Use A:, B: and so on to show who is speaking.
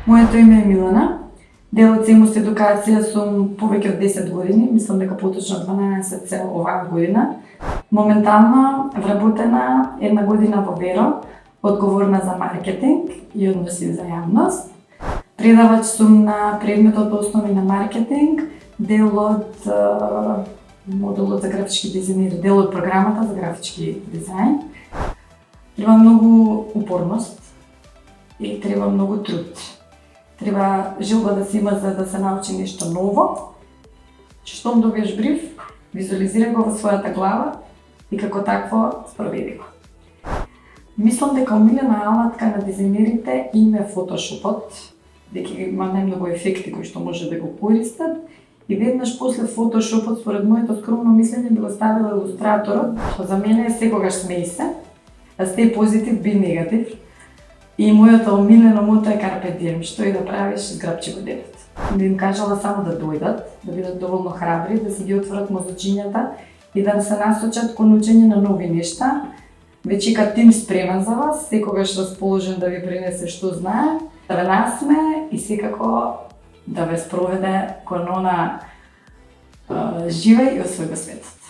A: Моето име е Милана. Дел од Цимус едукација сум повеќе од 10 години, мислам дека поточно 12 се оваа година. Моментално вработена една година во Веро, одговорна за маркетинг и односи за јавност. Предавач сум на предметот основи на маркетинг, дел од модулот за графички дизајнери, дел од програмата за графички дизајн. Треба многу упорност и треба многу труд. Треба желба да се има за да се научи нешто ново. Штом добиеш бриф, визуализирај го во својата глава и како такво спроведи го. Мислам дека омилена алатка на дизајнерите им е фотошопот, дека има најмногу ефекти кои што може да го користат. И веднаш после фотошопот, според моето скромно мислење, би го ставила илустраторот, што за мене е секогаш смеј се, stay позитив, be негатив. И моето омилено мото е Carpe Diem, што и да правиш, зграбчи го детето. Би им кажала само да дојдат, да бидат доволно храбри, да си ги отворат мозочињата и да се насочат кон учење на нови нешта. Веќе тим спремен за вас, секогаш расположен да ви пренесе што знае, да ве насме и секако да ве спроведе кон она живеј и освој го светот.